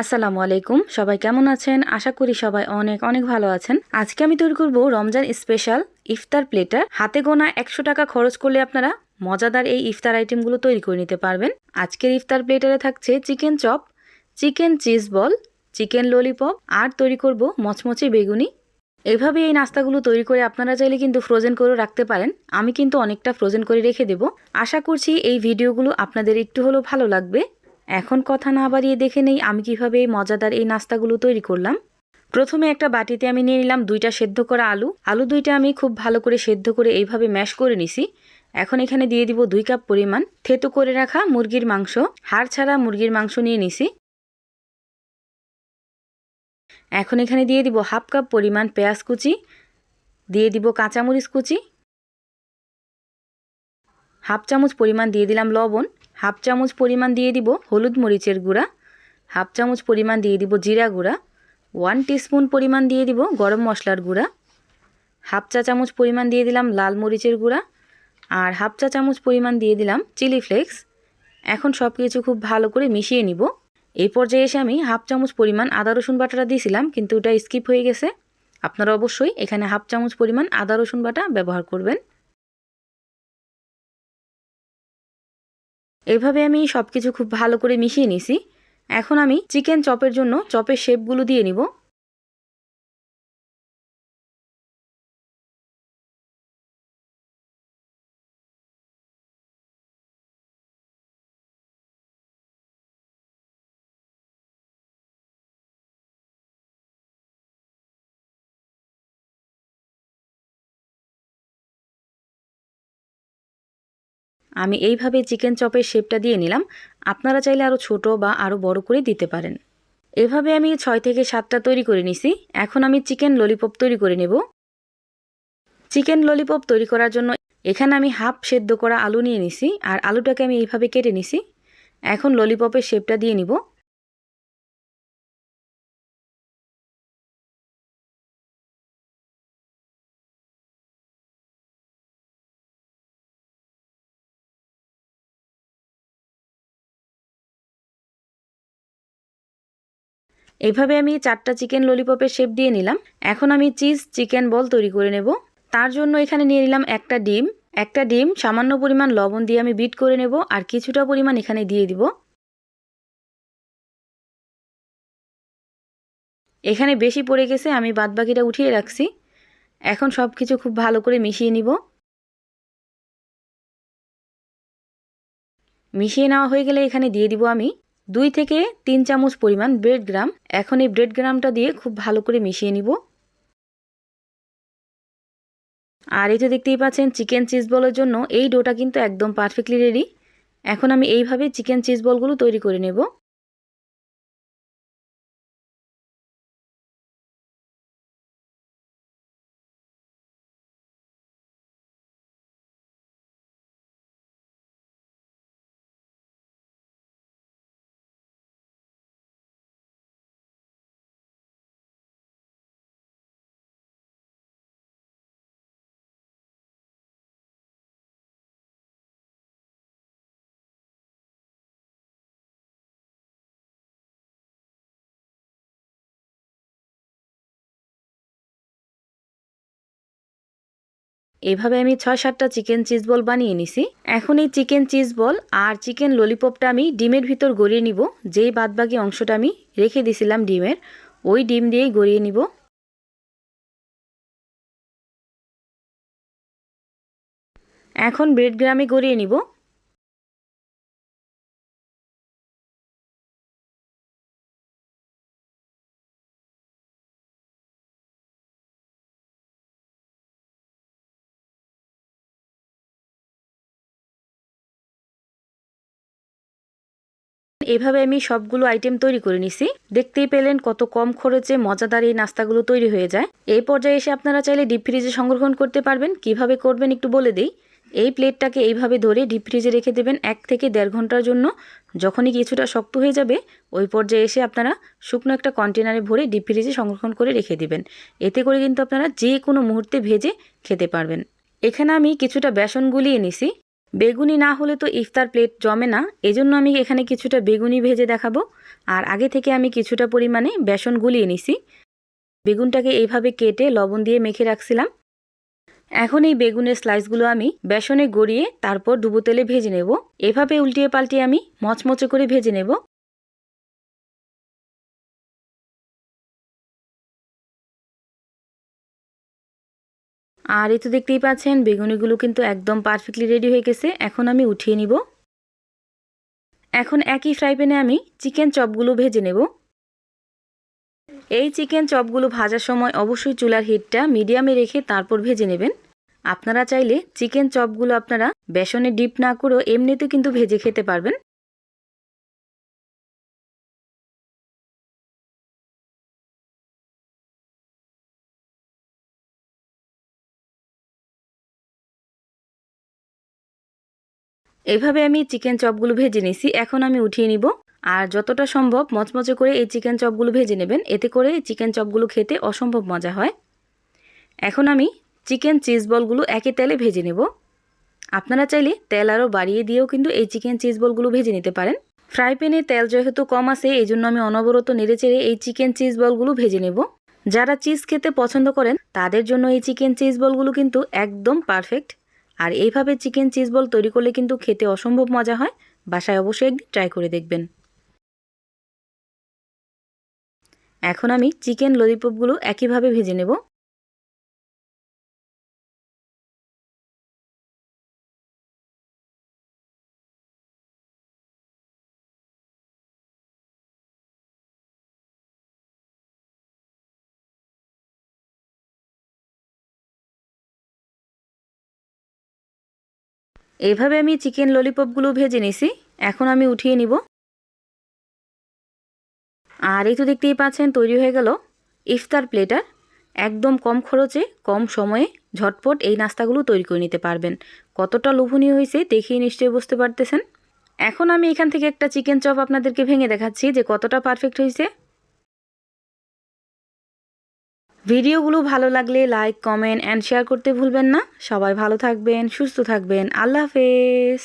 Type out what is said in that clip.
আসসালামু আলাইকুম, সবাই কেমন আছেন? আশা করি সবাই অনেক অনেক ভালো আছেন। আজকে আমি তৈরি করব রমজান স্পেশাল ইফতার প্লেটার। হাতে গোনা 100 টাকা খরচ করলে আপনারা মজাদার এই ইফতার আইটেমগুলো তৈরি করে নিতে পারবেন। আজকের ইফতার প্লেটারে থাকছে chicken chop, chicken cheese ball, chicken lollipop আর তৈরি করব মচমচে বেগুনি। এভাবে এই নাস্তাগুলো তৈরি করে আপনারা চাইলে কিন্তু ফ্রোজেন করে রাখতে পারেন। আমি কিন্তু অনেকটা ফ্রোজেন করে রেখে দেব। আশা করছি এই ভিডিওগুলো আপনাদের একটু হলেও ভালো লাগবে। এখন কথা না বাড়িয়ে দেখে নেই আমি কিভাবে এই মজাদার এই নাস্তাগুলো তৈরি করলাম। প্রথমে একটা বাটিতে আমি নিয়ে নিলাম 2টা সেদ্ধ করা আলু 2টা আমি খুব ভালো করে সেদ্ধ করে এইভাবে ম্যাশ করে নিছি। এখন এখানে দিয়ে দিব 2 কাপ পরিমাণ থেতো করে রাখা মুরগির মাংস, হাড় ছাড়া মুরগির মাংস নিয়ে নিছি। এখন এখানে দিয়ে দিব 1/2 কাপ পরিমাণ পেঁয়াজ কুচি, দিয়ে দিব কাঁচামরিচ কুচি, 1/2 চামচ পরিমাণ দিয়ে দিলাম লবণ, 1/2 চামচ পরিমাণ দিয়ে দিব হলুদ মরিচের গুঁড়া, 1/2 চামচ পরিমাণ দিয়ে দিব জিরা গুঁড়া, 1 টিস্পুন পরিমাণ দিয়ে দিব গরম মশলার গুঁড়া, 1/2 চা চামচ পরিমাণ দিয়ে দিলাম লাল মরিচের গুঁড়া, আর 1/2 চা চামচ পরিমাণ দিয়ে দিলাম চিলি ফ্লেক্স। এখন সব কিছু খুব ভালো করে মিশিয়ে নিব। এই পর্যায়ে এসে আমি 1/2 চামচ পরিমাণ আদা রসুন বাটাটা দিয়েছিলাম, কিন্তু ওটা স্কিপ হয়ে গেছে। আপনারা অবশ্যই এখানে 1/2 চামচ পরিমাণ আদা রসুন বাটা ব্যবহার করবেন। এইভাবে আমি সব কিছু খুব ভালো করে মিশিয়ে নিছি। এখন আমি চিকেন চপের জন্য চপের শেপগুলো দিয়ে নিব। আমি এইভাবে চিকেন চপের শেপটা দিয়ে নিলাম। আপনারা চাইলে আরও ছোট বা আরও বড় করে দিতে পারেন। এভাবে আমি 6 থেকে 7টা তৈরি করে নিছি। এখন আমি চিকেন ললিপপ তৈরি করে নেব। চিকেন ললিপপ তৈরি করার জন্য এখানে আমি হাফ সেদ্ধ করা আলু নিয়ে নিছি, আর আলুটাকে আমি এইভাবে কেটে নিছি। এখন ললিপপের শেপটা দিয়ে নিব। এইভাবে আমি 4টা চিকেন ললিপপের শেপ দিয়ে নিলাম। এখন আমি চিজ চিকেন বল তৈরি করে নেব। তার জন্য এখানে নিয়ে নিলাম একটা ডিম সামান্য পরিমাণ লবণ দিয়ে আমি বিট করে নেব, আর কিছুটা পরিমাণ এখানে দিয়ে দিব। এখানে বেশি পড়ে গেছে, আমি বাদবাকিটা উঠিয়ে রাখছি। এখন সব কিছু খুব ভালো করে মিশিয়ে নিব। মিশিয়ে নেওয়া হয়ে গেলে এখানে দিয়ে দিব আমি 2 থেকে 3 চামচ পরিমাণ ব্রেড গ্রাম। এখন এই ব্রেড গ্রামটা দিয়ে খুব ভালো করে মিশিয়ে নিব। আর এই তো দেখতেই পাচ্ছেন চিকেন চিজ বলের জন্য এই ডোটা কিন্তু একদম পারফেক্টলি রেডি। এখন আমি এইভাবে চিকেন চিজ বলগুলো তৈরি করে নেব। এভাবে আমি 6-7টা চিকেন চিজ বল বানিয়ে নিছি। এখন এই চিকেন চিজ বল আর চিকেন ললিপপটা আমি ডিমের ভিতর গড়িয়ে নিব। যেই বাদবাকি অংশটা আমি রেখে দিছিলাম ডিমের, ওই ডিম দিয়েই গড়িয়ে নিব। এখন ব্রেড গ্রামে গড়িয়ে নিব। এভাবে আমি সবগুলো আইটেম তৈরি করে নিছি। দেখতেই পেলেন কত কম খরচে মজাদার এই নাস্তাগুলো তৈরি হয়ে যায়। এই পর্যায়ে এসে আপনারা চাইলে ডিপ ফ্রিজে সংরক্ষণ করতে পারবেন। কিভাবে করবেন একটু বলে দিই। এই প্লেটটাকে এইভাবে ধরে ডিপ ফ্রিজে রেখে দেবেন 1 থেকে 1.5 ঘন্টার জন্য। যখনই কিছুটা শক্ত হয়ে যাবে ওই পর্যায়ে এসে আপনারা শুকনো একটা কন্টেনারে ভরে ডিপ ফ্রিজে সংরক্ষণ করে রেখে দিবেন। এতে করে কিন্তু আপনারা যে কোনো মুহূর্তে ভেজে খেতে পারবেন। এখানে আমি কিছুটা বেসন গুলিয়ে নিছি। বেগুনি না হলে তো ইফতার প্লেট জমে না, এজন্য আমি এখানে কিছুটা বেগুনি ভেজে দেখাবো। আর আগে থেকে আমি কিছুটা পরিমাণে বেসন গুলিয়ে নিছি। বেগুনটাকে এইভাবে কেটে লবণ দিয়ে মেখে রাখছিলাম। এখন এই বেগুনের স্লাইসগুলো আমি বেসনে গড়িয়ে তারপর ডুবো তেলে ভেজে নেব। এভাবে উল্টিয়ে পাল্টিয়ে আমি মচমচে করে ভেজে নেব। আর এই তো দেখতেই পাচ্ছেন বেগুনিগুলো কিন্তু একদম পারফেক্টলি রেডি হয়ে গেছে। এখন আমি উঠিয়ে নিব। এখন একই ফ্রাই প্যানে আমি চিকেন চপগুলো ভেজে নেব। এই চিকেন চপগুলো ভাজার সময় অবশ্যই চুলার হিটটা মিডিয়ামে রেখে তারপর ভেজে নেবেন। আপনারা চাইলে চিকেন চপগুলো আপনারা বেসনে ডিপ না করেও এমনিতেও কিন্তু ভেজে খেতে পারবেন। এভাবে আমি চিকেন চপগুলো ভেজে নিছি। এখন আমি উঠিয়ে নিব। আর যতটা সম্ভব মচমচে করে এই চিকেন চপগুলো ভেজে নেবেন, এতে করে চিকেন চপগুলো খেতে অসম্ভব মজা হয়। এখন আমি চিকেন চিজ বলগুলো একই তেলে ভেজে নেব। আপনারা চাইলে তেল আরও বাড়িয়ে দিয়েও কিন্তু এই চিকেন চিজ বলগুলো ভেজে নিতে পারেন। ফ্রাই প্যানে তেল যেহেতু কম আছে, এই জন্য আমি অনবরত নেড়েচেড়ে এই চিকেন চিজ বলগুলো ভেজে নেব। যারা চিজ খেতে পছন্দ করেন তাদের জন্য এই চিকেন চিজ বলগুলো কিন্তু একদম পারফেক্ট। আর এইভাবে চিকেন চিজ বল তৈরি করলে কিন্তু খেতে অসম্ভব মজা হয়। বাসায় অবশ্যই একদিন ট্রাই করে দেখবেন। এখন আমি চিকেন ললিপপগুলো একইভাবে ভেজে নেব। এইভাবে আমি চিকেন ললিপপগুলো ভেজে নিছি। এখন আমি উঠিয়ে নিব। আর এই তো দেখতেই পাচ্ছেন তৈরি হয়ে গেল ইফতার প্লেটার। একদম কম খরচে কম সময়ে ঝটপট এই নাস্তাগুলো তৈরি করে নিতে পারবেন। কতটা লোভনীয় হয়েছে দেখেই নিশ্চয়ই বুঝতে পারতেছেন। এখন আমি এখান থেকে একটা চিকেন চপ আপনাদেরকে ভেঙে দেখাচ্ছি যে কতটা পারফেক্ট হয়েছে। ভিডিওগুলো ভালো লাগলে লাইক, কমেন্ট অ্যান্ড শেয়ার করতে ভুলবেন না। সবাই ভালো থাকবেন, সুস্থ থাকবেন। আল্লাহ হাফেজ।